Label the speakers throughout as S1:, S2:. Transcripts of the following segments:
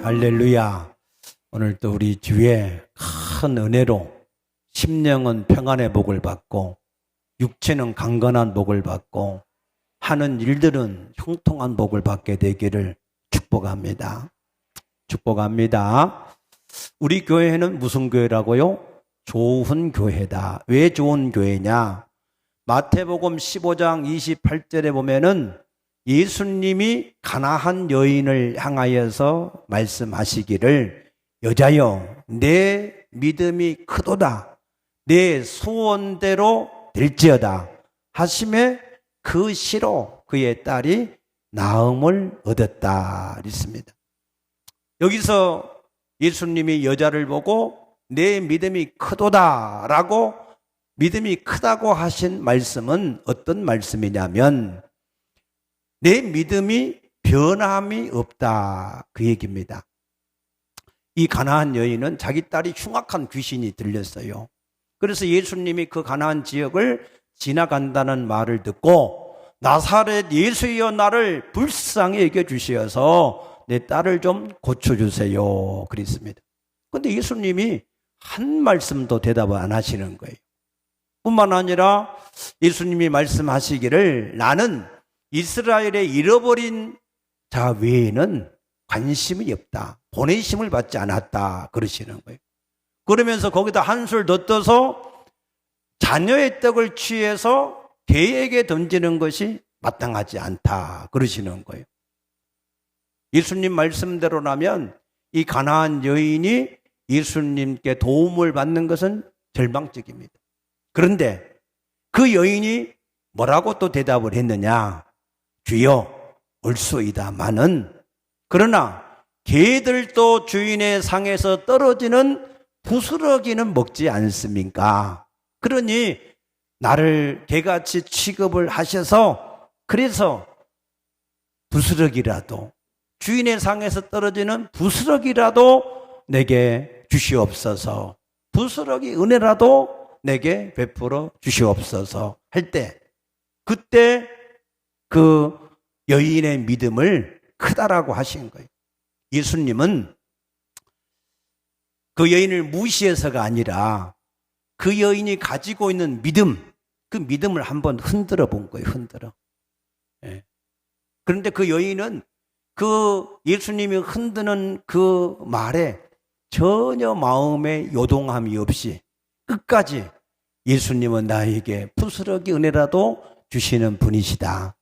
S1: 할렐루야. 오늘 또 우리 주에 큰 은혜로 심령은 평안의 복을 받고 육체는 강건한 복을 받고 하는 일들은 형통한 복을 받게 되기를 축복합니다. 축복합니다. 우리 교회는 무슨 교회라고요? 좋은 교회다. 왜 좋은 교회냐? 마태복음 15장 28절에 보면은 예수님이 가나안 여인을 향하여서 말씀하시기를 여자여 내 믿음이 크도다 내 소원대로 될지어다 하심에 그 시로 그의 딸이 나음을 얻었다 그랬습니다. 여기서 예수님이 여자를 보고 내 믿음이 크도다 라고 믿음이 크다고 하신 말씀은 어떤 말씀이냐면 내 믿음이 변함이 없다 그 얘기입니다. 이 가나안 여인은 자기 딸이 흉악한 귀신이 들렸어요. 그래서 예수님이 그 가나안 지역을 지나간다는 말을 듣고 나사렛 예수여 나를 불쌍히 여겨주시어서 내 딸을 좀 고쳐주세요 그랬습니다. 그런데 예수님이 한 말씀도 대답을 안 하시는 거예요. 뿐만 아니라 예수님이 말씀하시기를 나는 이스라엘의 잃어버린 자 외에는 관심이 없다. 보내심을 받지 않았다. 그러시는 거예요. 그러면서 거기다 한술 더 떠서 자녀의 떡을 취해서 개에게 던지는 것이 마땅하지 않다. 그러시는 거예요. 예수님 말씀대로라면 이 가나안 여인이 예수님께 도움을 받는 것은 절망적입니다. 그런데 그 여인이 뭐라고 또 대답을 했느냐? 주여 올소이다마는 그러나 개들도 주인의 상에서 떨어지는 부스러기는 먹지 않습니까? 그러니 나를 개같이 취급을 하셔서 그래서 부스러기라도 주인의 상에서 떨어지는 부스러기라도 내게 주시옵소서 부스러기 은혜라도 내게 베풀어 주시옵소서 할 때 그때 그 여인의 믿음을 크다라고 하신 거예요. 예수님은 그 여인을 무시해서가 아니라 그 여인이 가지고 있는 믿음, 그 믿음을 한번 흔들어 본 거예요. 흔들어. 예. 그런데 그 여인은 그 예수님이 흔드는 그 말에 전혀 마음에 요동함이 없이 끝까지 예수님은 나에게 부스러기 은혜라도 주시는 분이시다.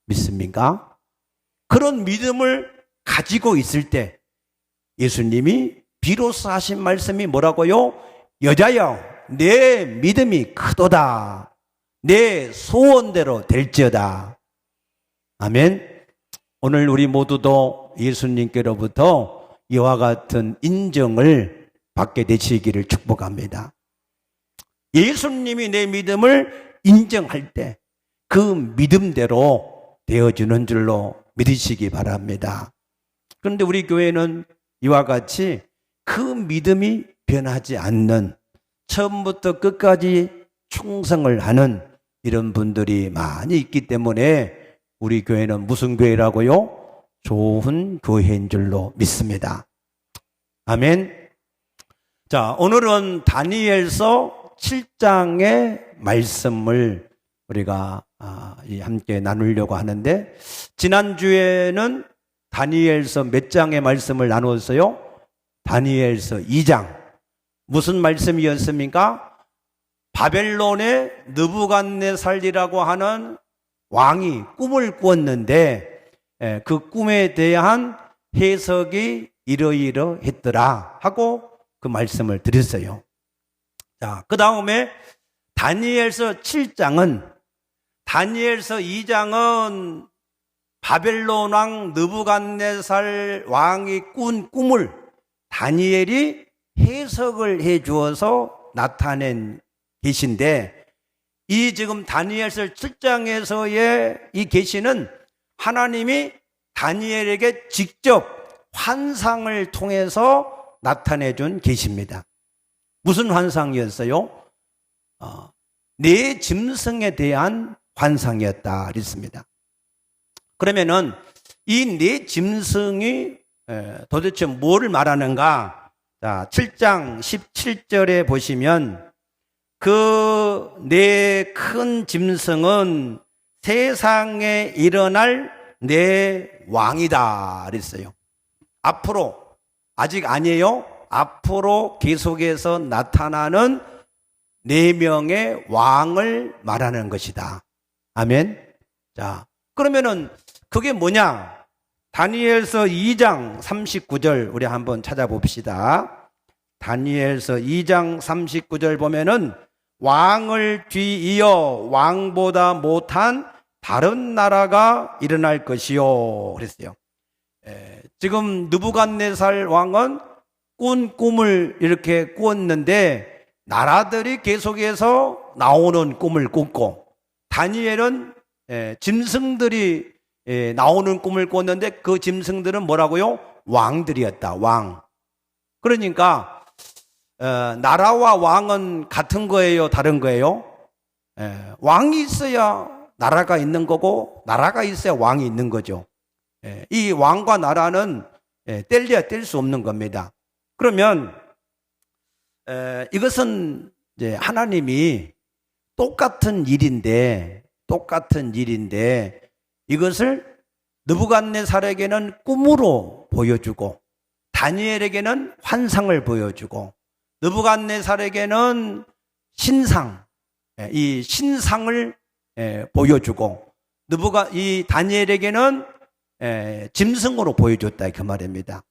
S1: 믿습니까? 그런 믿음을 가지고 있을 때 예수님이 비로소 하신 말씀이 뭐라고요? 여자여 내 믿음이 크도다 내 소원대로 될지어다. 아멘. 오늘 우리 모두도 예수님께로부터 이와 같은 인정을 받게 되시기를 축복합니다. 예수님이 내 믿음을 인정할 때 그 믿음대로 되어주는 줄로 믿으시기 바랍니다. 그런데 우리 교회는 이와 같이 그 믿음이 변하지 않는 처음부터 끝까지 충성을 하는 이런 분들이 많이 있기 때문에 우리 교회는 무슨 교회라고요? 좋은 교회인 줄로 믿습니다. 아멘. 자, 오늘은 다니엘서 7장의 말씀을 우리가 함께 나누려고 하는데 지난주에는 다니엘서 몇 장의 말씀을 나누었어요? 다니엘서 2장. 무슨 말씀이었습니까? 바벨론의 느부갓네살이라고 하는 왕이 꿈을 꾸었는데 그 꿈에 대한 해석이 이러이러했더라 하고 그 말씀을 드렸어요. 자, 그 다음에 다니엘서 7장은 다니엘서 2장은 바벨론 왕 느부갓네살 왕이 꾼 꿈을 다니엘이 해석을 해 주어서 나타낸 계시인데 이 지금 다니엘서 7장에서의 이 계시는 하나님이 다니엘에게 직접 환상을 통해서 나타내 준 계시입니다. 무슨 환상이었어요? 네 짐승에 대한 환상이었다 그랬습니다. 그러면은 이 네 짐승이 도대체 뭐를 말하는가? 자, 7장 17절에 보시면 그 내 큰 짐승은 세상에 일어날 내 왕이다 그랬어요. 앞으로, 아직 아니에요. 앞으로 계속해서 나타나는 4명의 왕을 말하는 것이다. 아멘. 자, 그러면은 그게 뭐냐? 다니엘서 2장 39절 우리 한번 찾아봅시다. 다니엘서 2장 39절 보면은 왕을 뒤이어 왕보다 못한 다른 나라가 일어날 것이요 그랬어요. 지금 느부갓네살 왕은 꾼 꿈을 이렇게 꾸었는데 나라들이 계속해서 나오는 꿈을 꿨고, 다니엘은 짐승들이 나오는 꿈을 꿨는데 그 짐승들은 뭐라고요? 왕들이었다. 왕. 그러니까 나라와 왕은 같은 거예요? 다른 거예요? 왕이 있어야 나라가 있는 거고 나라가 있어야 왕이 있는 거죠. 이 왕과 나라는 뗄래야 뗄 수 없는 겁니다. 그러면 이것은 이제 하나님이 똑같은 일인데 이것을 느부갓네살에게는 꿈으로 보여주고 다니엘에게는 환상을 보여주고 느부갓네살에게는 신상, 이 신상을 보여주고 이 다니엘에게는 짐승으로 보여줬다 그 말입니다.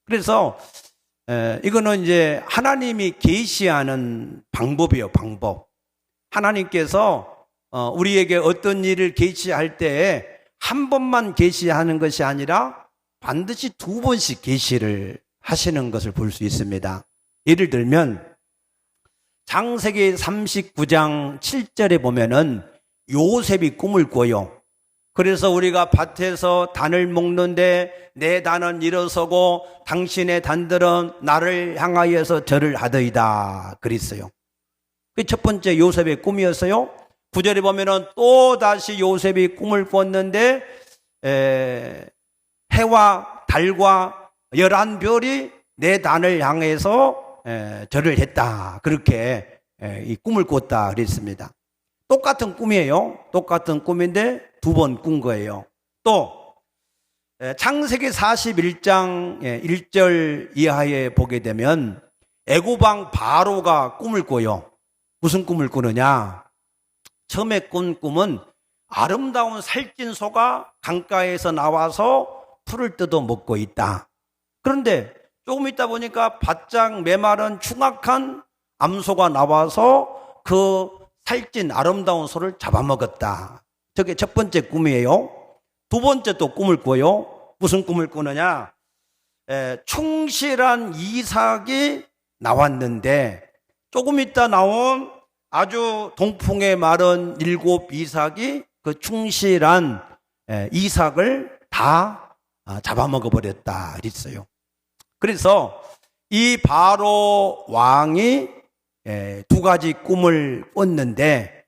S1: 그래서 이거는 이제 하나님이 계시하는 방법이에요. 방법. 하나님께서 우리에게 어떤 일을 계시할 때 한 번만 계시하는 것이 아니라 반드시 2번씩 계시를 하시는 것을 볼 수 있습니다. 예를 들면 창세기 39장 7절에 보면은 요셉이 꿈을 꿔요. 그래서 우리가 밭에서 단을 먹는데 내 단은 일어서고 당신의 단들은 나를 향하여서 절을 하더이다 그랬어요. 그게 첫 번째 요셉의 꿈이었어요. 9절에 보면은 또 다시 요셉이 꿈을 꿨는데 해와 달과 11별이 내 단을 향해서 절을 했다. 그렇게 이 꿈을 꿨다 그랬습니다. 똑같은 꿈이에요. 똑같은 꿈인데 2번 꾼 거예요. 또 창세기 41장 1절 이하에 보게 되면 애고방 바로가 꿈을 꿔요. 무슨 꿈을 꾸느냐? 처음에 꾼 꿈은 아름다운 살찐 소가 강가에서 나와서 풀을 뜯어 먹고 있다. 그런데 조금 있다 보니까 바짝 메마른 충악한 암소가 나와서 그 살찐 아름다운 소를 잡아먹었다. 저게 첫 번째 꿈이에요. 2번째 또 꿈을 꿔요. 무슨 꿈을 꾸느냐? 충실한 이삭이 나왔는데 조금 있다 나온 아주 동풍에 마른 7 이삭이 그 충실한 이삭을 다 잡아먹어 버렸다 그랬어요. 그래서 이 바로 왕이 2가지 꿈을 꿨는데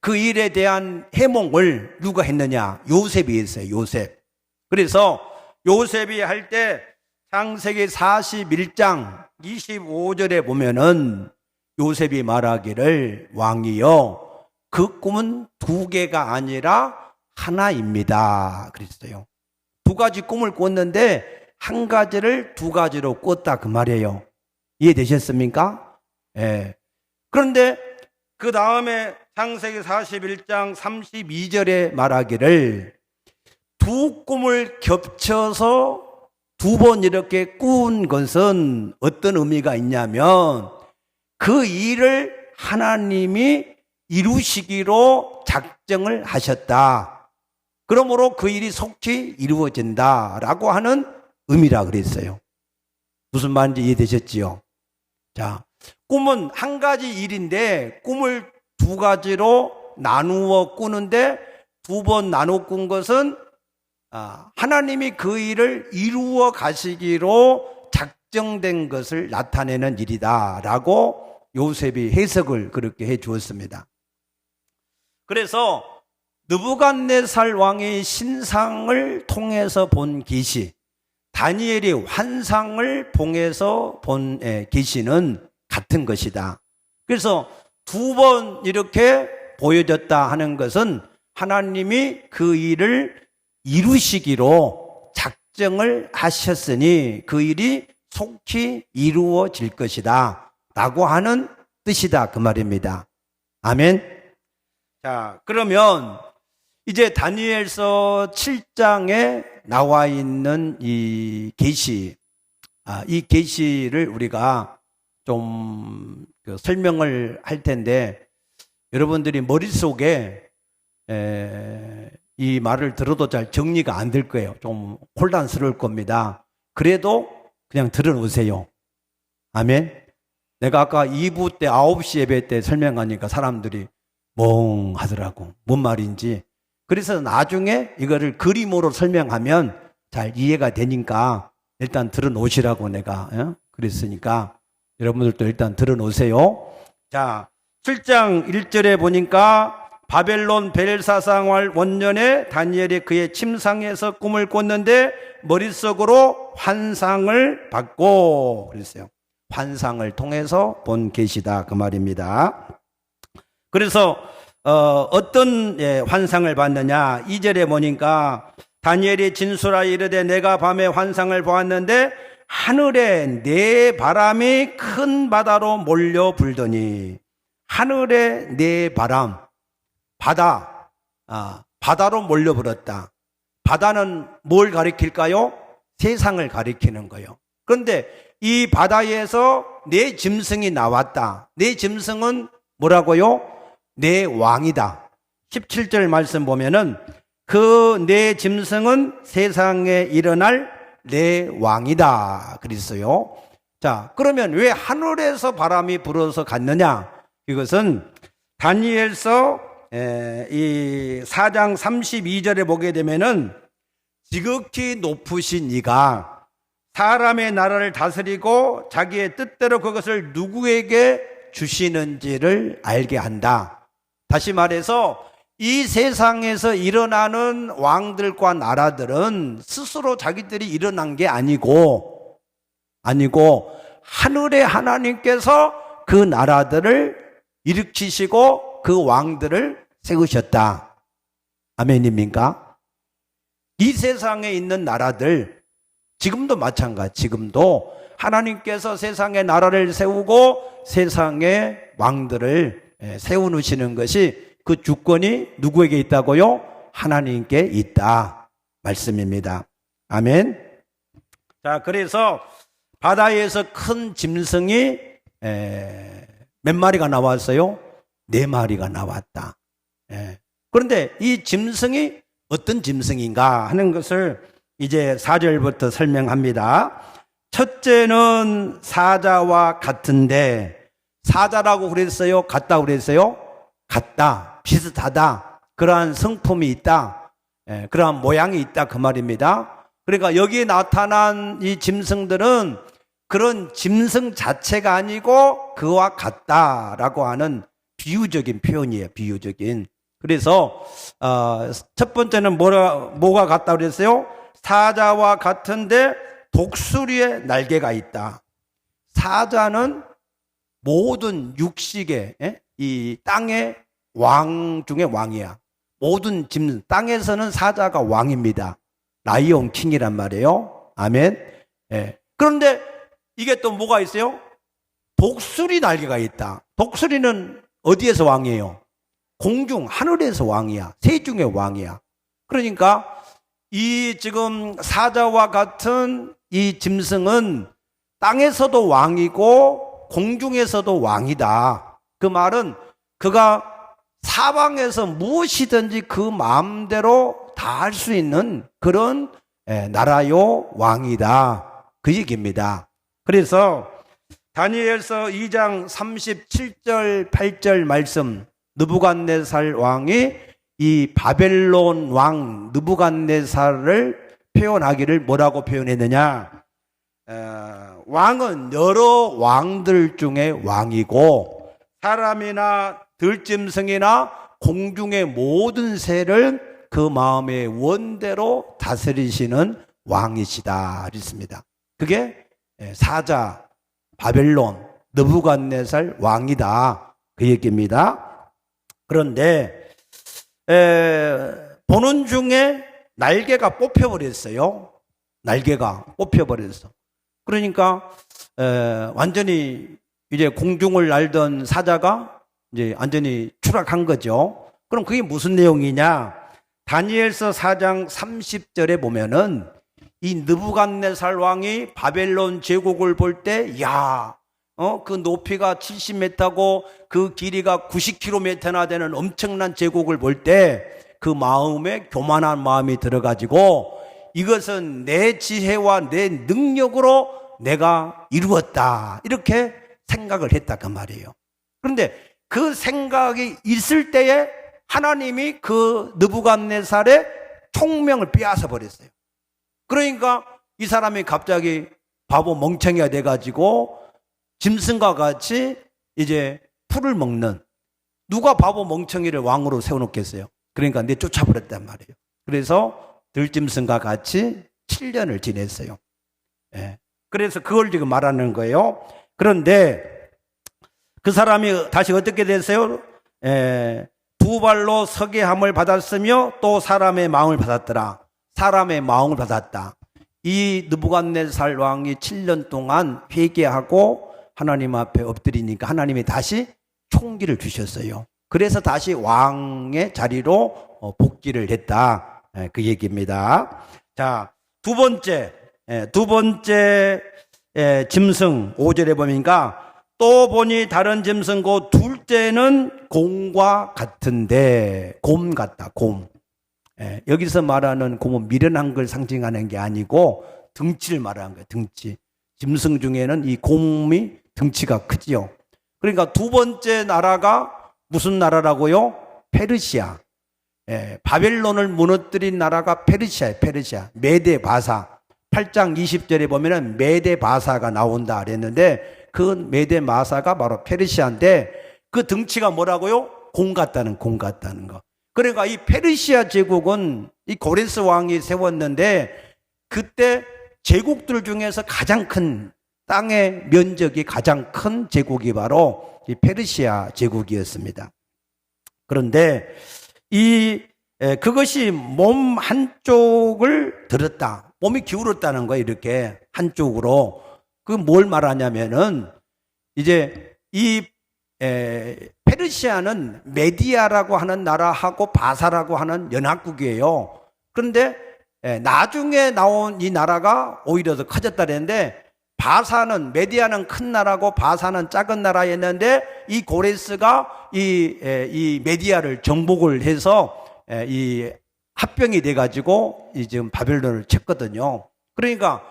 S1: 그 일에 대한 해몽을 누가 했느냐? 요셉이 했어요. 요셉. 그래서 요셉이 할 때 창세기 41장 25절에 보면은 요셉이 말하기를 왕이여 그 꿈은 2개가 아니라 하나입니다 그랬어요. 2가지 꿈을 꿨는데 한 가지를 2가지로 꿨다 그 말이에요. 이해되셨습니까? 그런데 그 다음에 창세기 41장 32절에 말하기를 2 꿈을 겹쳐서 2번 이렇게 꾼 것은 어떤 의미가 있냐면 그 일을 하나님이 이루시기로 작정을 하셨다. 그러므로 그 일이 속히 이루어진다라고 하는 의미라 그랬어요. 무슨 말인지 이해되셨지요? 자, 꿈은 한 가지 일인데 꿈을 2가지로 나누어 꾸는데 2번 나누어 꾼 것은 하나님이 그 일을 이루어 가시기로 작정된 것을 나타내는 일이다라고 요셉이 해석을 그렇게 해 주었습니다. 그래서 느부갓네살 왕의 신상을 통해서 본 계시, 다니엘이 환상을 봉해서 본 계시는 같은 것이다. 그래서 두 번 이렇게 보여졌다 하는 것은 하나님이 그 일을 이루시기로 작정을 하셨으니 그 일이 속히 이루어질 것이다 라고 하는 뜻이다 그 말입니다. 아멘. 자, 그러면 이제 다니엘서 7장에 나와 있는 이 계시, 이 계시를 우리가 좀 설명을 할 텐데 여러분들이 머릿속에 이 말을 들어도 잘 정리가 안 될 거예요. 좀 혼란스러울 겁니다. 그래도 그냥 들어놓으세요. 아멘. 내가 아까 2부 때 9시 예배 때 설명하니까 사람들이 멍하더라고. 뭔 말인지. 그래서 나중에 이거를 그림으로 설명하면 잘 이해가 되니까 일단 들어놓으시라고 내가 그랬으니까 여러분들도 일단 들어놓으세요. 자, 7장 1절에 보니까 바벨론 벨사상월 원년에 다니엘이 그의 침상에서 꿈을 꿨는데 머릿속으로 환상을 받고 그랬어요. 환상을 통해서 본 계시다 그 말입니다. 그래서 어떤 환상을 봤느냐 2절에 보니까 다니엘이 진술하여 이르되 내가 밤에 환상을 보았는데 하늘에 네 바람이 큰 바다로 몰려 불더니 하늘에 네 바람 바다로 몰려버렸다. 바다는 뭘 가리킬까요? 세상을 가리키는 거예요. 그런데 이 바다에서 네 짐승이 나왔다. 네 짐승은 뭐라고요? 네 왕이다. 17절 말씀 보면은 그 네 짐승은 세상에 일어날 네 왕이다 그랬어요. 자, 그러면 왜 하늘에서 바람이 불어서 갔느냐? 이것은 다니엘서 이 4장 32절에 보게 되면은 지극히 높으신 이가 사람의 나라를 다스리고 자기의 뜻대로 그것을 누구에게 주시는지를 알게 한다. 다시 말해서 이 세상에서 일어나는 왕들과 나라들은 스스로 자기들이 일어난 게 아니고 하늘의 하나님께서 그 나라들을 일으키시고 그 왕들을 세우셨다. 아멘입니까? 이 세상에 있는 나라들 지금도 마찬가지. 지금도 하나님께서 세상의 나라를 세우고 세상의 왕들을 세워놓으시는 것이 그 주권이 누구에게 있다고요? 하나님께 있다 말씀입니다. 아멘. 자, 그래서 바다에서 큰 짐승이 몇 마리가 나왔어요? 4마리가 나왔다. 그런데 이 짐승이 어떤 짐승인가 하는 것을 이제 4절부터 설명합니다. 첫째는 사자와 같은데, 사자라고 그랬어요? 같다고 그랬어요? 같다, 비슷하다, 그러한 성품이 있다, 그러한 모양이 있다 그 말입니다. 그러니까 여기에 나타난 이 짐승들은 그런 짐승 자체가 아니고 그와 같다라고 하는 비유적인 표현이에요. 비유적인. 그래서 첫 번째는 뭐가 같다고 그랬어요? 사자와 같은데 독수리의 날개가 있다. 사자는 모든 육식의 이 땅의 왕 중에 왕이야. 모든 짐승, 땅에서는 사자가 왕입니다. 라이온 킹이란 말이에요. 아멘. 그런데 이게 또 뭐가 있어요? 독수리 날개가 있다. 독수리는 어디에서 왕이에요? 공중, 하늘에서 왕이야. 새 중에 왕이야. 그러니까 이 지금 사자와 같은 이 짐승은 땅에서도 왕이고 공중에서도 왕이다. 그 말은 그가 사방에서 무엇이든지 그 마음대로 다 할 수 있는 그런 나라요 왕이다. 그 얘기입니다. 그래서 다니엘서 2장 37절 8절 말씀, 느부갓네살 왕이 이 바벨론 왕 느부갓네살을 표현하기를 뭐라고 표현했느냐? 왕은 여러 왕들 중에 왕이고 사람이나 들짐승이나 공중의 모든 새를 그 마음의 원대로 다스리시는 왕이시다 그랬습니다. 그게 사자 바벨론 느부갓네살 왕이다 그 얘기입니다. 그런데 보는 중에 날개가 뽑혀버렸어요. 날개가 뽑혀버렸어. 그러니까 완전히 이제 공중을 날던 사자가 이제 완전히 추락한 거죠. 그럼 그게 무슨 내용이냐? 다니엘서 4장 30절에 보면은 이 느부갓네살 왕이 바벨론 제국을 볼 때, 그 높이가 70m고 그 길이가 90km나 되는 엄청난 제국을 볼 때 그 마음에 교만한 마음이 들어가지고 이것은 내 지혜와 내 능력으로 내가 이루었다 이렇게 생각을 했다 그 말이에요. 그런데 그 생각이 있을 때에 하나님이 그 느부갓네살의 총명을 빼앗아 버렸어요. 그러니까 이 사람이 갑자기 바보 멍청이가 돼가지고 짐승과 같이 이제 풀을 먹는, 누가 바보 멍청이를 왕으로 세워놓겠어요? 그러니까 내쫓아버렸단 말이에요. 그래서 들짐승과 같이 7년을 지냈어요. 그래서 그걸 지금 말하는 거예요. 그런데 그 사람이 다시 어떻게 됐어요? 두 발로 서게 함을 받았으며 또 사람의 마음을 받았더라. 사람의 마음을 받았다. 이 느부갓네살 왕이 7년 동안 회개하고 하나님 앞에 엎드리니까 하나님이 다시 총기를 주셨어요. 그래서 다시 왕의 자리로 복귀를 했다. 그 얘기입니다. 자, 두 번째 짐승 5절에 보니까 또 보니 다른 짐승 곧 둘째는 곰과 같은데, 곰 같다, 곰. 여기서 말하는 곰은 미련한 걸 상징하는 게 아니고 등치를 말하는 거예요. 등치. 짐승 중에는 이 곰이 등치가 크지요. 그러니까 두 번째 나라가 무슨 나라라고요? 페르시아. 바벨론을 무너뜨린 나라가 페르시아예요. 페르시아. 메데 바사. 8장 20절에 보면은 메데 바사가 나온다 그랬는데 그 메데 마사가 바로 페르시아인데 그 등치가 뭐라고요? 곰 같다는 거. 그러니까 이 페르시아 제국은 이 고레스 왕이 세웠는데 그때 제국들 중에서 가장 큰, 땅의 면적이 가장 큰 제국이 바로 이 페르시아 제국이었습니다. 그런데 그것이 몸 한쪽을 들었다. 몸이 기울었다는 거예요. 이렇게 한쪽으로. 그 뭘 말하냐면은 이제 이 페르시아는 메디아라고 하는 나라하고 바사라고 하는 연합국이에요. 그런데 나중에 나온 이 나라가 오히려 더 커졌다 그랬는데 바사는, 메디아는 큰 나라고 바사는 작은 나라였는데 이 고레스가 이 메디아를 정복을 해서 이 합병이 돼가지고 지금 바벨론을 쳤거든요. 그러니까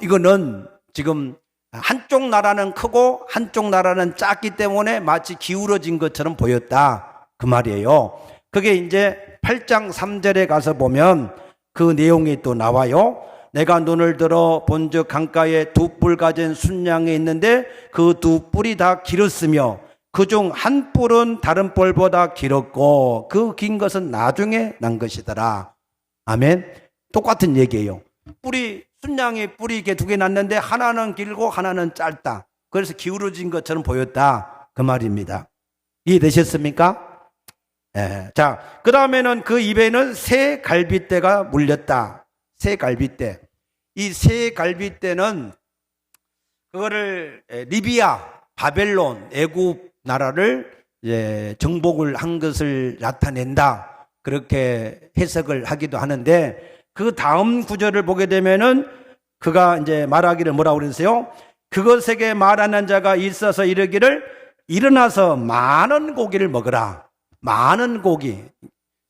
S1: 이거는 지금 한쪽 나라는 크고 한쪽 나라는 작기 때문에 마치 기울어진 것처럼 보였다 그 말이에요. 그게 이제 8장 3절에 가서 보면 그 내용이 또 나와요. 내가 눈을 들어 본즉 강가에 두 뿔 가진 순양이 있는데 그 두 뿔이 다 길었으며 그중 한 뿔은 다른 뿔보다 길었고 그 긴 것은 나중에 난 것이더라. 아멘. 똑같은 얘기예요. 순양의 뿔이 이렇게 두 개 났는데 하나는 길고 하나는 짧다. 그래서 기울어진 것처럼 보였다 그 말입니다. 이해되셨습니까? 자, 그 다음에는 그 입에는 새 갈빗대가 물렸다. 새 갈빗대. 이 새 갈빗대는 그거를 리비아, 바벨론, 애굽 나라를 정복을 한 것을 나타낸다. 그렇게 해석을 하기도 하는데 그 다음 구절을 보게 되면은 그가 이제 말하기를 뭐라고 그랬어요? 그것에게 말하는 자가 있어서 이르기를 일어나서 많은 고기를 먹으라. 많은 고기.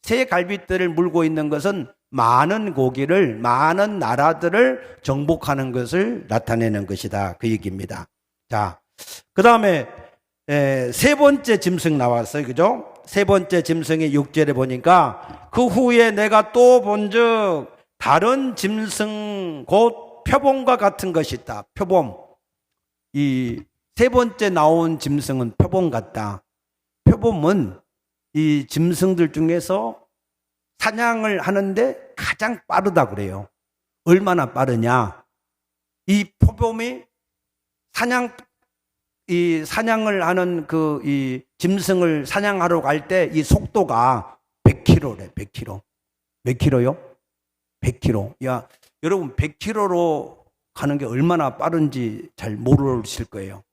S1: 새 갈빗대를 물고 있는 것은 많은 고기를, 많은 나라들을 정복하는 것을 나타내는 것이다. 그 얘기입니다. 자, 그 다음에 세 번째 짐승 나왔어요. 그죠? 세 번째 짐승이 6절에 보니까 그 후에 내가 또 본즉 다른 짐승 곧 표범과 같은 것이 있다. 표범. 이 세 번째 나온 짐승은 표범 같다. 표범은 이 짐승들 중에서 사냥을 하는데 가장 빠르다 그래요. 얼마나 빠르냐? 이 표범이 사냥을 하는 이 짐승을 사냥하러 갈 때 이 속도가 100km래, 100km. 몇 킬로요? 100km. 야, 여러분 100km로 가는 게 얼마나 빠른지 잘 모르실 거예요.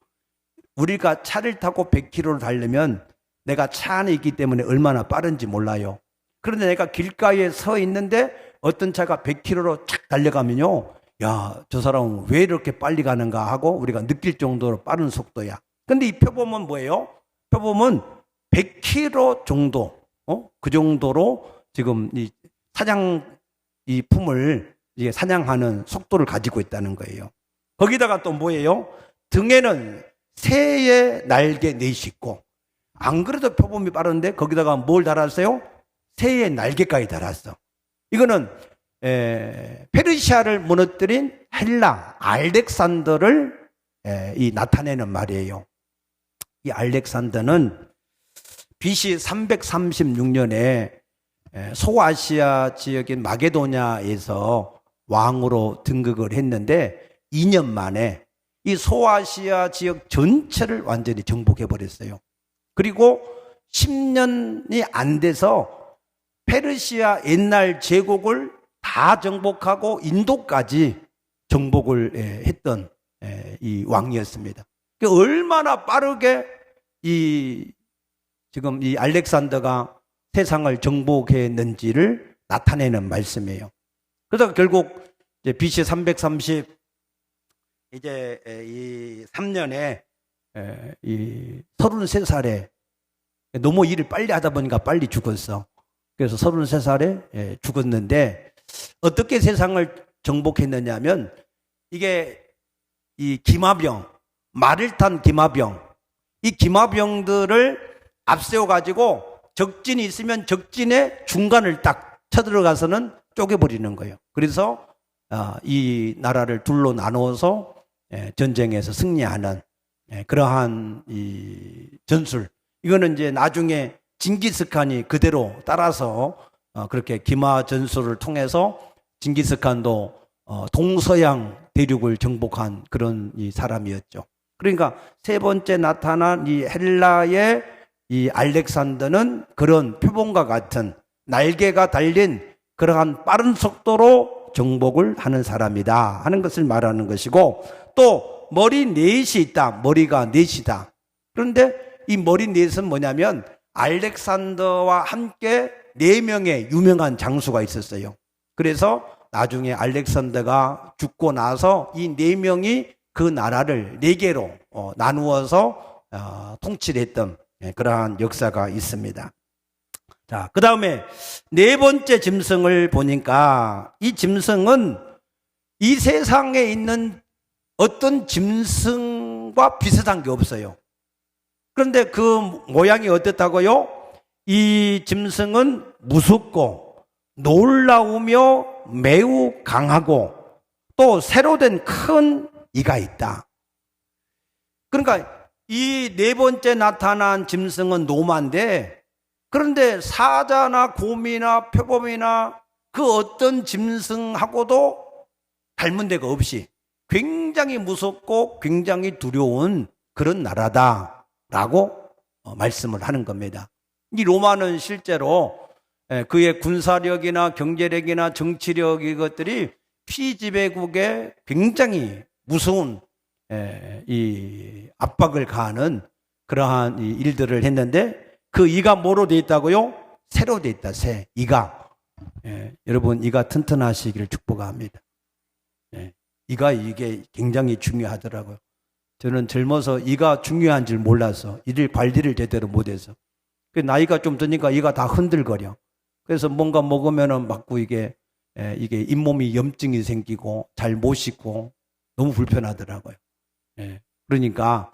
S1: 우리가 차를 타고 100km를 달려면 내가 차 안에 있기 때문에 얼마나 빠른지 몰라요. 그런데 내가 길가에 서 있는데 어떤 차가 100km로 착 달려가면요, 야, 저 사람은 왜 이렇게 빨리 가는가 하고 우리가 느낄 정도로 빠른 속도야. 근데 이 표범은 뭐예요? 표범은 100km 정도, 그 정도로 지금 이 품을 이제 사냥하는 속도를 가지고 있다는 거예요. 거기다가 또 뭐예요? 등에는 새의 날개 넷이 있고, 안 그래도 표범이 빠른데 거기다가 뭘 달았어요? 새의 날개까지 달았어. 이거는 페르시아를 무너뜨린 헬라 알렉산더를 나타내는 말이에요. 이 알렉산더는 BC 336년에 소아시아 지역인 마게도냐에서 왕으로 등극을 했는데 2년 만에 이 소아시아 지역 전체를 완전히 정복해 버렸어요. 그리고 10년이 안 돼서 페르시아 옛날 제국을 다 정복하고 인도까지 정복을 했던 이 왕이었습니다. 얼마나 빠르게 지금 이 알렉산더가 세상을 정복했는지를 나타내는 말씀이에요. 그래서 결국 이제 BC 330 이제 이 3년에 이 33살에 너무 일을 빨리 하다 보니까 빨리 죽었어. 그래서 33살에 죽었는데 어떻게 세상을 정복했느냐면 이게 이 기마병, 말을 탄 기마병, 이 기마병들을 앞세워 가지고 적진이 있으면 적진의 중간을 딱 쳐들어가서는 쪼개버리는 거예요. 그래서 이 나라를 둘로 나누어서 전쟁에서 승리하는 그러한 이 전술. 이거는 이제 나중에 징기스칸이 그대로 따라서 그렇게 기마 전술을 통해서 징기스칸도 동서양 대륙을 정복한 그런 이 사람이었죠. 그러니까 세 번째 나타난 이 헬라의 이 알렉산더는 그런 표범과 같은 날개가 달린 그러한 빠른 속도로 정복을 하는 사람이다 하는 것을 말하는 것이고, 또 머리 넷이 있다. 머리가 넷이다. 그런데 이 머리 넷은 뭐냐면 알렉산더와 함께 4명의 유명한 장수가 있었어요. 그래서 나중에 알렉산더가 죽고 나서 이 4명이 그 나라를 4개로 나누어서 통치를 했던 그러한 역사가 있습니다. 자, 그 다음에 4번째 짐승을 보니까 이 짐승은 이 세상에 있는 어떤 짐승과 비슷한 게 없어요. 그런데 그 모양이 어떻다고요? 이 짐승은 무섭고 놀라우며 매우 강하고 또 새로 된 큰 이가 있다. 그러니까 이 4번째 나타난 짐승은 노마인데, 그런데 사자나 곰이나 표범이나 그 어떤 짐승하고도 닮은 데가 없이 굉장히 무섭고 굉장히 두려운 그런 나라다라고 말씀을 하는 겁니다. 이 로마는 실제로 그의 군사력이나 경제력이나 정치력 이것들이 피지배국에 굉장히 무서운 이 압박을 가하는 그러한 이 일들을 했는데, 그 이가 뭐로 되어 있다고요? 새로 되어 있다. 새 이가. 여러분 이가 튼튼하시기를 축복합니다. 이가 이게 굉장히 중요하더라고요. 저는 젊어서 이가 중요한 줄 몰라서 이를 관리를 제대로 못해서 나이가 좀 드니까 이가 다 흔들거려. 그래서 뭔가 먹으면은 자꾸 이게 잇몸이 염증이 생기고 잘 못 씻고 너무 불편하더라고요. 그러니까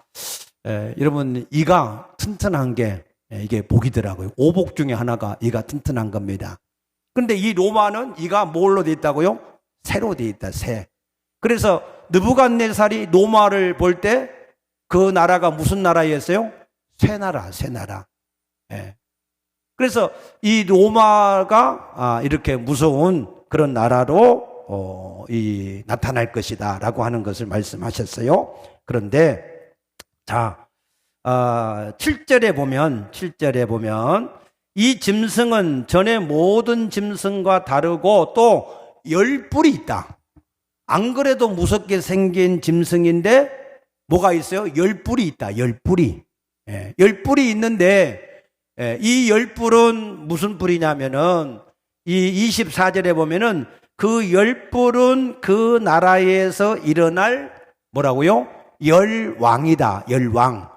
S1: 여러분 이가 튼튼한 게 이게 복이더라고요. 오복 중에 하나가 이가 튼튼한 겁니다. 그런데 이 로마는 이가 뭘로 돼 있다고요? 새로 돼 있다. 새. 그래서 느부갓네살이 로마를 볼 때 그 나라가 무슨 나라였어요? 새 나라, 새 나라. 그래서 이 로마가 이렇게 무서운 그런 나라로 나타날 것이다라고 하는 것을 말씀하셨어요. 그런데 자, 7절에 보면 이 짐승은 전의 모든 짐승과 다르고 또 열뿔이 있다. 안 그래도 무섭게 생긴 짐승인데 뭐가 있어요? 열뿔이 있다. 열뿔이. 열뿔이 있는데 이 열뿔은 무슨 뿔이냐면은 이 24절에 보면은 그 열뿔은 그 나라에서 일어날 뭐라고요? 열왕이다. 열왕.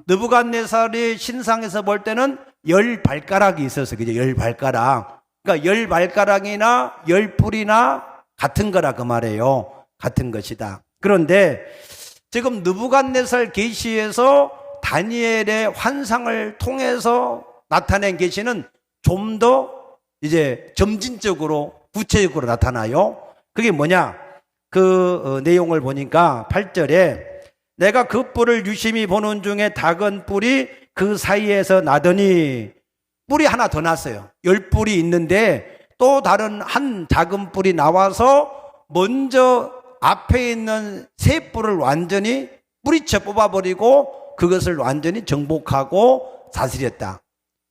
S1: 느부갓네살이 신상에서 볼 때는 10발가락이 있어서 그죠? 10발가락. 그러니까 10발가락이나 열뿔이나 같은 거라 그 말이에요. 같은 것이다. 그런데 지금 느부갓네살 계시에서 다니엘의 환상을 통해서 나타낸 계시는 좀 더 이제 점진적으로 구체적으로 나타나요. 그게 뭐냐? 그 내용을 보니까 8절에 내가 그 뿔을 유심히 보는 중에 작은 뿔이 그 사이에서 나더니 뿔이 하나 더 났어요. 10뿔이 있는데 또 다른 한 작은 뿔이 나와서 먼저 앞에 있는 세 뿔을 완전히 뿌리쳐 뽑아버리고 그것을 완전히 정복하고 다스렸다.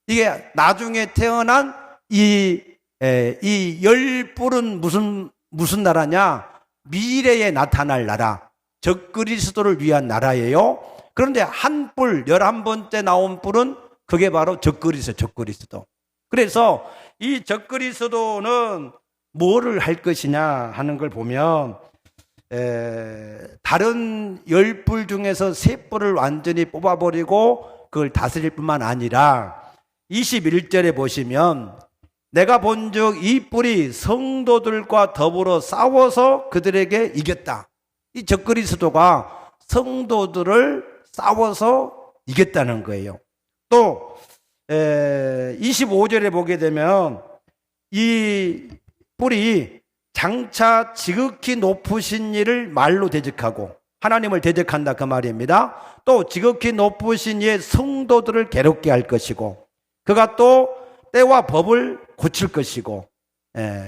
S1: 이게 나중에 태어난 이 10뿔은 무슨 나라냐? 미래에 나타날 나라. 적그리스도를 위한 나라예요. 그런데 한 뿔, 11번째 나온 뿔은 그게 바로 적그리스도. 그래서 이 적그리스도는 뭐를 할 것이냐 하는 걸 보면 다른 10뿔 중에서 3뿔을 완전히 뽑아버리고 그걸 다스릴 뿐만 아니라 21절에 보시면 내가 본즉 이 뿔이 성도들과 더불어 싸워서 그들에게 이겼다. 이 적그리스도가 성도들을 싸워서 이겼다는 거예요. 또 25절에 보게 되면 이 뿔이 장차 지극히 높으신 이를 말로 대적하고 하나님을 대적한다 그 말입니다. 또 지극히 높으신 이의 성도들을 괴롭게 할 것이고 그가 또 때와 법을 고칠 것이고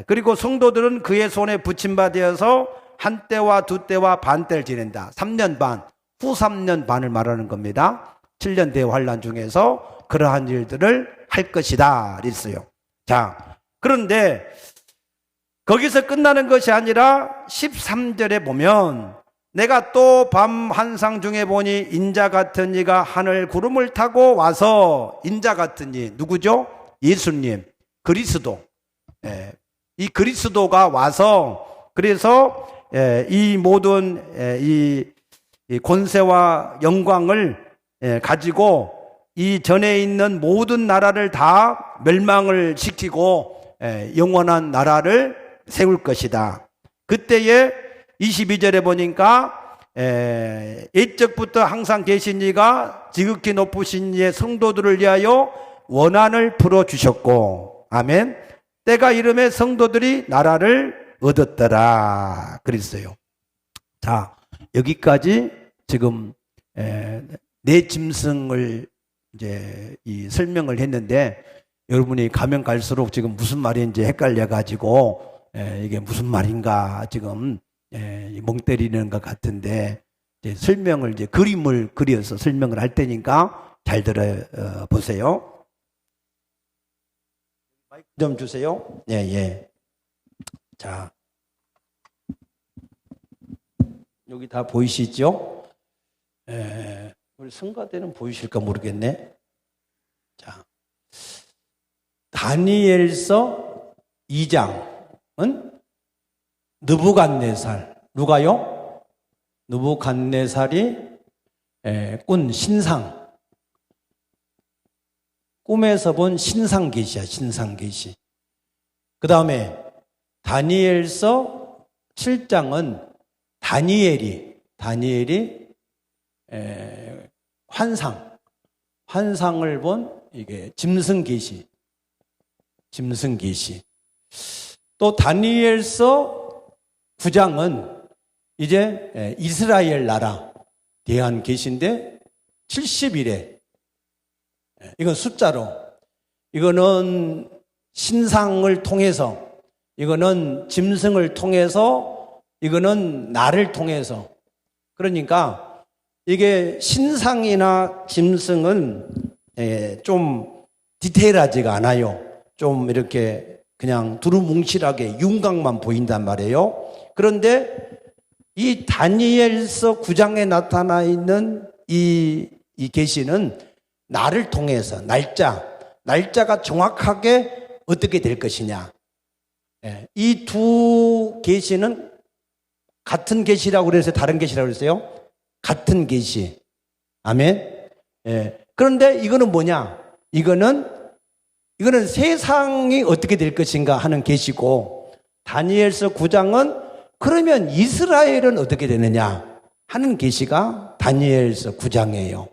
S1: 그리고 성도들은 그의 손에 붙임받아서 한 때와 두 때와 반 때를 지낸다. 3년 반, 후 3년 반을 말하는 겁니다. 7년 대환란 중에서 그러한 일들을 할 것이다 그랬어요. 자, 그런데 거기서 끝나는 것이 아니라 13절에 보면 내가 또 밤 환상 중에 보니 인자 같은 이가 하늘 구름을 타고 와서 인자 같은 이 누구죠? 예수님, 그리스도. 이 그리스도가 와서 그래서 이 모든 이 권세와 영광을 가지고 이 전에 있는 모든 나라를 다 멸망을 시키고 영원한 나라를 세울 것이다. 그때에 22절에 보니까 옛적부터 항상 계신 이가 지극히 높으신 이의 성도들을 위하여 원한을 풀어주셨고 아멘. 때가 이름에 성도들이 나라를 얻었더라 그랬어요. 자, 여기까지 지금 네 짐승을 이제 이 설명을 했는데 여러분이 가면 갈수록 지금 무슨 말인지 헷갈려 가지고 이게 무슨 말인가 지금 멍 때리는 것 같은데 이제 설명을 이제 그림을 그려서 설명을 할 테니까 잘 들어 보세요. 마이크 좀 주세요. 예. 자, 여기 다 보이시죠? 우리 성가대는 보이실까 모르겠네. 자, 다니엘서 2장은 느부갓네살. 누가요? 느부갓네살이 꾼 신상. 꿈에서 본 신상 계시야, 신상 계시. 그 다음에 다니엘서 7장은 다니엘이 환상을 본 이게 짐승 계시. 또 다니엘서 9장은 이제 이스라엘 나라 대한 계시인데 70일에 이건 숫자로 이거는 신상을 통해서 이거는 짐승을 통해서, 이거는 나를 통해서. 그러니까 이게 신상이나 짐승은 좀 디테일하지가 않아요. 좀 이렇게 그냥 두루뭉실하게 윤곽만 보인단 말이에요. 그런데 이 다니엘서 9장에 나타나 있는 이 계시는 나를 통해서 날짜가 정확하게 어떻게 될 것이냐. 이 두 계시는 같은 계시라고 그래서 다른 계시라고 그랬어요? 같은 계시. 아멘. 그런데 이거는 뭐냐? 이거는 세상이 어떻게 될 것인가 하는 계시고, 다니엘서 9장은 그러면 이스라엘은 어떻게 되느냐 하는 계시가 다니엘서 9장이에요.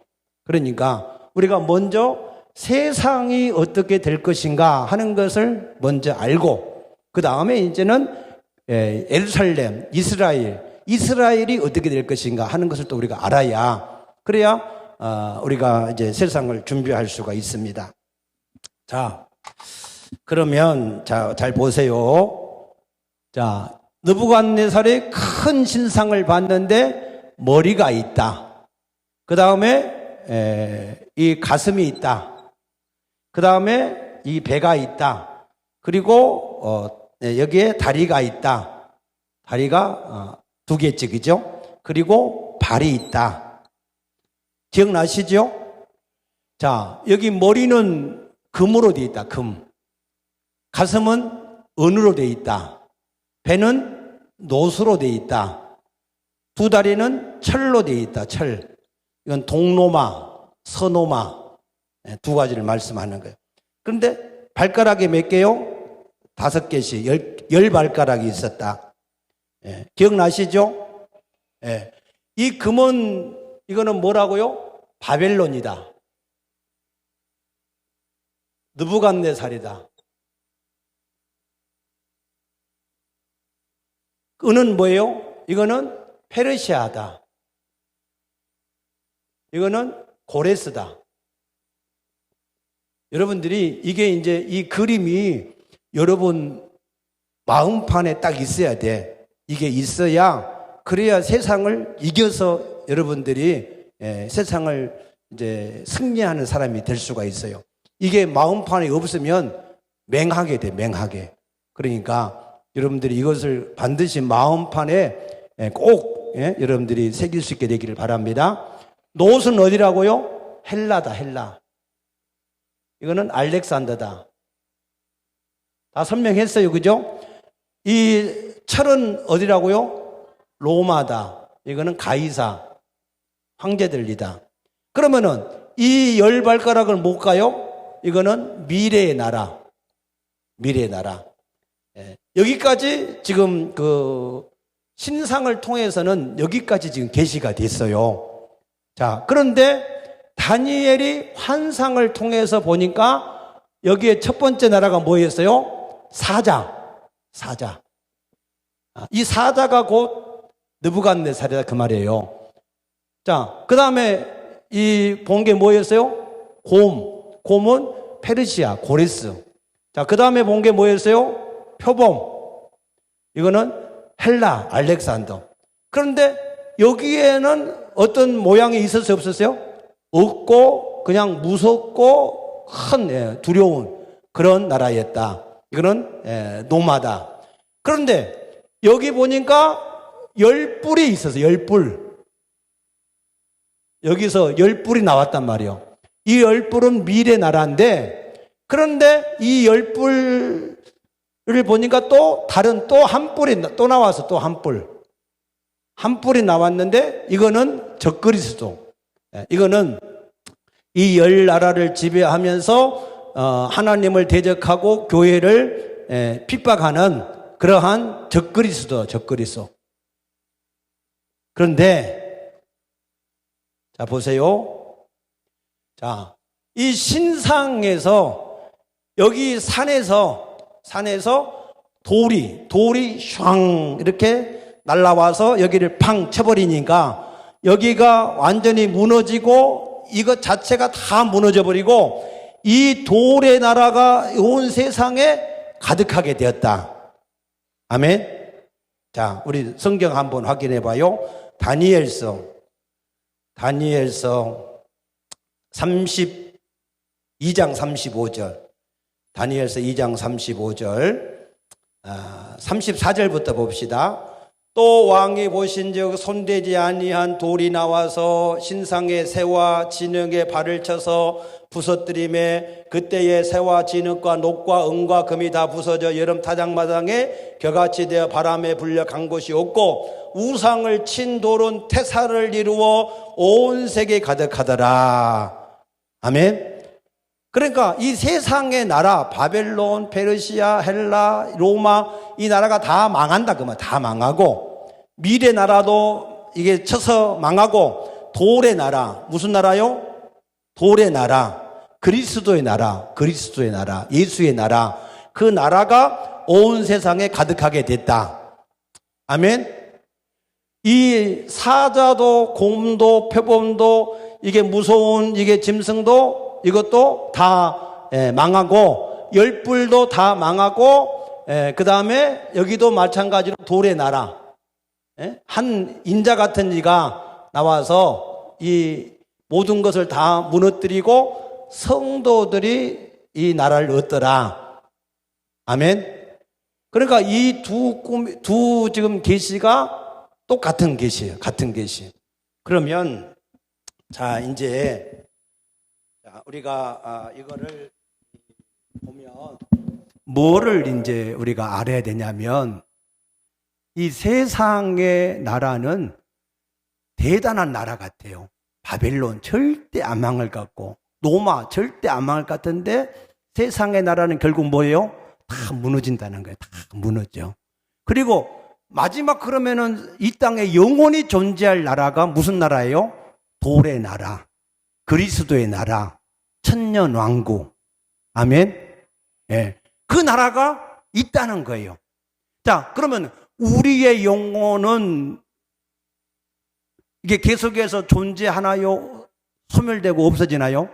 S1: 그러니까 우리가 먼저 세상이 어떻게 될 것인가 하는 것을 먼저 알고, 그 다음에 이제는 예루살렘, 이스라엘이 어떻게 될 것인가 하는 것을 또 우리가 알아야, 그래야 우리가 이제 세상을 준비할 수가 있습니다. 자, 그러면 잘 보세요. 자, 느부갓네살이 큰 신상을 봤는데 머리가 있다. 그 다음에 이 가슴이 있다. 그 다음에 이 배가 있다. 그리고 여기에 다리가 있다. 다리가 두 개째, 그죠? 그리고 발이 있다. 기억나시죠? 자, 여기 머리는 금으로 되어 있다. 금. 가슴은 은으로 되어 있다. 배는 노수로 되어 있다. 두 다리는 철로 되어 있다. 철. 이건 동로마, 서노마 두 가지를 말씀하는 거예요. 그런데 발가락이 몇 개요? 5개씩, 10발가락이 있었다. 기억나시죠? 이 금은, 이거는 뭐라고요? 바벨론이다. 느부갓네살이다. 은은 뭐예요? 이거는 페르시아다. 이거는 고레스다. 여러분들이 이게 이제 이 그림이 여러분 마음판에 딱 있어야 돼. 이게 있어야, 그래야 세상을 이겨서 여러분들이 세상을 이제 승리하는 사람이 될 수가 있어요. 이게 마음판에 없으면 맹하게 돼, 맹하게. 그러니까 여러분들이 이것을 반드시 마음판에 꼭 여러분들이 새길 수 있게 되기를 바랍니다. 노스는 어디라고요? 헬라다, 헬라. 이거는 알렉산더다. 다 설명했어요, 그죠? 이 철은 어디라고요? 로마다. 이거는 가이사, 황제들이다. 그러면은 이 10발가락을 못 가요? 이거는 미래의 나라. 미래의 나라. 여기까지 지금 그 신상을 통해서는 여기까지 지금 계시가 됐어요. 자, 그런데 다니엘이 환상을 통해서 보니까 여기에 첫 번째 나라가 뭐였어요? 사자. 이 사자가 곧 느부갓네살이다 그 말이에요. 자, 그 다음에 이 본 게 뭐였어요? 곰은 페르시아, 고레스. 자, 그 다음에 본 게 뭐였어요? 표범. 이거는 헬라, 알렉산더. 그런데 여기에는 어떤 모양이 있었어요, 없었어요? 없고 그냥 무섭고 큰 두려운 그런 나라였다. 이거는 노마다. 그런데 여기 보니까 10뿔이 있었어요. 10뿔. 여기서 10뿔이 나왔단 말이에요. 이 10뿔은 미래 나라인데, 그런데 이 10뿔을 보니까 또 다른 또 한 뿔이 또 나와서 또 한 뿔. 한 뿔이 나왔는데 이거는 적그리스도. 이거는 이 10나라를 지배하면서 하나님을 대적하고 교회를 핍박하는 그러한 적그리스도. 그런데 자 보세요. 자, 이 신상에서 여기 산에서 돌이 슝 이렇게 날라와서 여기를 팡 쳐버리니까 여기가 완전히 무너지고 이것 자체가 다 무너져 버리고 이 돌의 나라가 온 세상에 가득하게 되었다. 아멘. 자, 우리 성경 한번 확인해 봐요. 다니엘서 32장 35절. 다니엘서 2장 35절. 34절부터 봅시다. 또 왕이 보신즉 손대지 아니한 돌이 나와서 신상의 새와 진흙에 발을 쳐서 부서뜨림에 그때의 새와 진흙과 녹과 은과 금이 다 부서져 여름 타작마당에 겨같이 되어 바람에 불려 간 곳이 없고 우상을 친 돌은 태사를 이루어 온 세계 가득하더라. 아멘. 그러니까 이 세상의 나라 바벨론, 페르시아, 헬라, 로마 이 나라가 다 망한다 그만. 다 망하고 미래 나라도 이게 쳐서 망하고 돌의 나라 무슨 나라요? 돌의 나라, 그리스도의 나라, 예수의 나라 그 나라가 온 세상에 가득하게 됐다. 아멘. 이 사자도 곰도 표범도 이게 무서운 이게 짐승도 이것도 다 망하고 열불도 다 망하고 그 다음에 여기도 마찬가지로 돌의 나라 한 인자 같은 이가 나와서 이 모든 것을 다 무너뜨리고 성도들이 이 나라를 얻더라. 아멘. 그러니까 이 두 지금 계시가 똑같은 계시예요. 같은 계시. 그러면 자 이제 우리가 이거를 보면 뭐를 이제 우리가 알아야 되냐면 이 세상의 나라는 대단한 나라 같아요. 바벨론 절대 안 망할 것 같고 로마 절대 안 망할 것 같은데 세상의 나라는 결국 뭐예요? 다 무너진다는 거예요. 다 무너져. 그리고 마지막 그러면은 이 땅에 영원히 존재할 나라가 무슨 나라예요? 돌의 나라, 그리스도의 나라, 천년왕국. 아멘. 예. 그 나라가 있다는 거예요. 자, 그러면 우리의 영혼은 이게 계속해서 존재하나요? 소멸되고 없어지나요?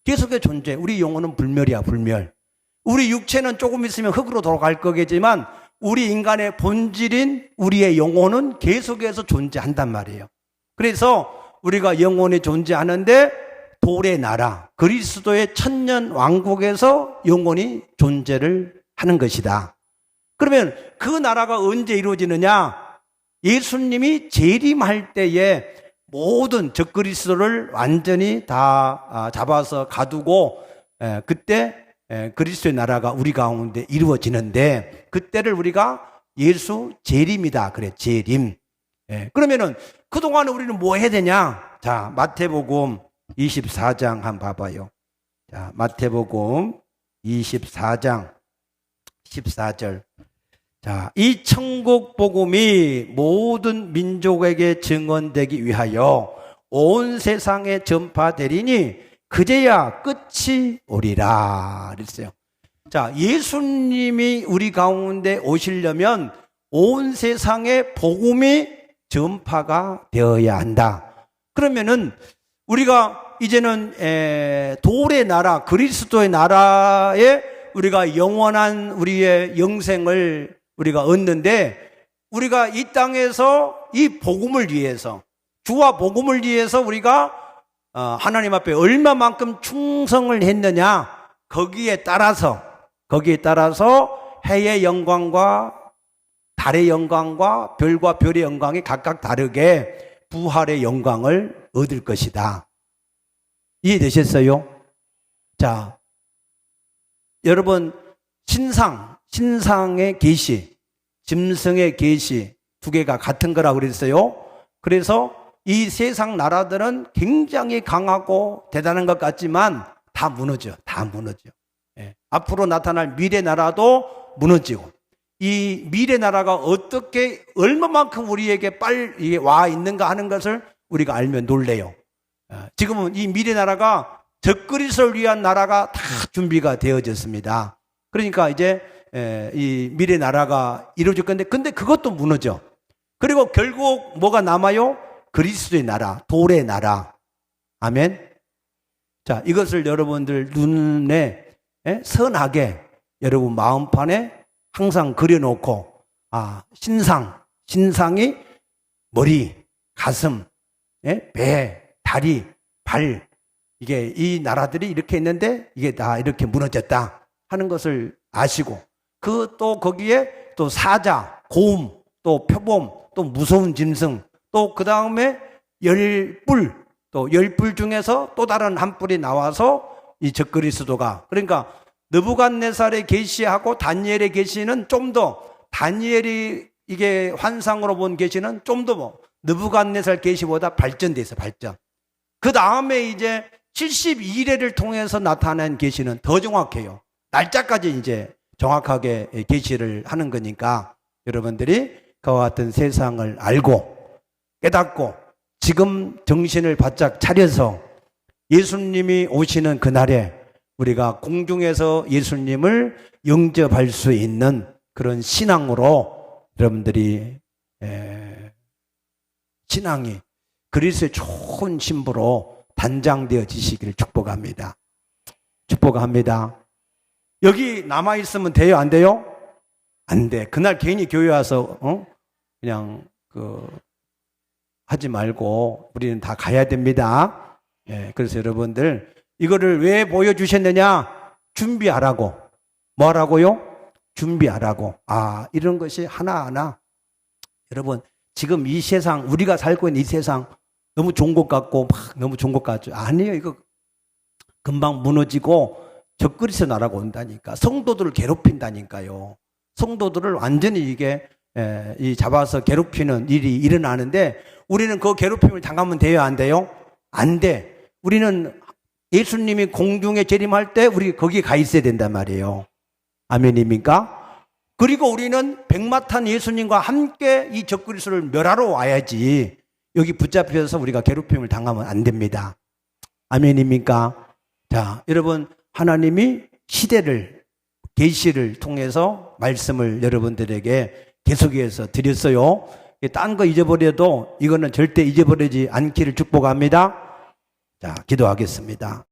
S1: 계속해서 존재. 우리 영혼은 불멸이야, 불멸. 우리 육체는 조금 있으면 흙으로 돌아갈 거겠지만 우리 인간의 본질인 우리의 영혼은 계속해서 존재한단 말이에요. 그래서 우리가 영혼이 존재하는데 돌의 나라, 그리스도의 천년 왕국에서 영원히 존재를 하는 것이다. 그러면 그 나라가 언제 이루어지느냐? 예수님이 재림할 때에 모든 적그리스도를 완전히 다 잡아서 가두고 그때 그리스도의 나라가 우리 가운데 이루어지는데 그때를 우리가 예수 재림이다. 그래, 재림. 그러면은 그동안 우리는 뭐 해야 되냐? 자, 마태복음 24장 한번 봐봐요. 자, 마태복음 24장 14절. 자, 이 천국 복음이 모든 민족에게 증언되기 위하여 온 세상에 전파되리니 그제야 끝이 오리라 그랬어요. 자, 예수님이 우리 가운데 오시려면 온 세상에 복음이 전파가 되어야 한다. 그러면은 우리가 이제는 돌의 나라, 그리스도의 나라에 우리가 영원한 우리의 영생을 우리가 얻는데 우리가 이 땅에서 이 복음을 위해서 주와 복음을 위해서 우리가 하나님 앞에 얼마만큼 충성을 했느냐 거기에 따라서 해의 영광과 달의 영광과 별과 별의 영광이 각각 다르게 부활의 영광을 얻을 것이다. 이해되셨어요? 자, 여러분 신상의 계시, 짐승의 계시 두 개가 같은 거라고 그랬어요. 그래서 이 세상 나라들은 굉장히 강하고 대단한 것 같지만 다 무너져. 앞으로 나타날 미래 나라도 무너지고 이 미래 나라가 어떻게 얼마만큼 우리에게 빨리 와 있는가 하는 것을 우리가 알면 놀래요. 지금은 이 미래 나라가 적그리스도를 위한 나라가 다 준비가 되어졌습니다. 그러니까 이제 이 미래 나라가 이루어질 건데 근데 그것도 무너져. 그리고 결국 뭐가 남아요? 그리스도의 나라, 돌의 나라. 아멘. 자, 이것을 여러분들 눈에 선하게 여러분 마음판에 항상 그려놓고 신상이 머리, 가슴, 배, 다리, 발, 이게 이 나라들이 이렇게 있는데 이게 다 이렇게 무너졌다 하는 것을 아시고, 또 거기에 또 사자, 고음, 또 표범, 또 무서운 짐승, 또 그 다음에 또 열뿔 중에서 또 다른 한 뿔이 나와서 이 적그리스도가, 그러니까 느부갓네살의 계시하고 다니엘의 계시는 좀 더, 다니엘이 이게 환상으로 본 계시는 좀 더 느부갓네살 계시보다 발전돼 있어, 발전. 그 다음에 이제 72일을 통해서 나타낸 계시는 더 정확해요. 날짜까지 이제 정확하게 계시를 하는 거니까 여러분들이 그와 같은 세상을 알고 깨닫고 지금 정신을 바짝 차려서 예수님이 오시는 그날에 우리가 공중에서 예수님을 영접할 수 있는 그런 신앙으로 여러분들이 신앙이 그리스도의 좋은 신부로 단장되어지시기를 축복합니다. 축복합니다. 여기 남아있으면 돼요? 안 돼요? 안 돼. 그날 괜히 교회 와서 그냥 하지 말고 우리는 다 가야 됩니다. 그래서 여러분들 이거를 왜 보여주셨느냐? 준비하라고. 뭐 하라고요? 준비하라고. 이런 것이 하나하나 여러분 지금 이 세상, 우리가 살고 있는 이 세상 너무 좋은 것 같고 막 너무 좋은 것 같죠? 아니에요. 이거 금방 무너지고 적그리스도 나라가 온다니까. 성도들을 괴롭힌다니까요. 성도들을 완전히 잡아서 괴롭히는 일이 일어나는데 우리는 그 괴롭힘을 당하면 돼요? 안 돼요? 안 돼. 우리는 예수님이 공중에 재림할 때 우리 거기 가 있어야 된단 말이에요. 아멘입니까? 그리고 우리는 백마탄 예수님과 함께 이 적그리스도를 멸하러 와야지 여기 붙잡혀서 우리가 괴롭힘을 당하면 안 됩니다. 아멘입니까? 자, 여러분 하나님이 시대를 계시를 통해서 말씀을 여러분들에게 계속해서 드렸어요. 딴 거 잊어버려도 이거는 절대 잊어버리지 않기를 축복합니다. 자, 기도하겠습니다.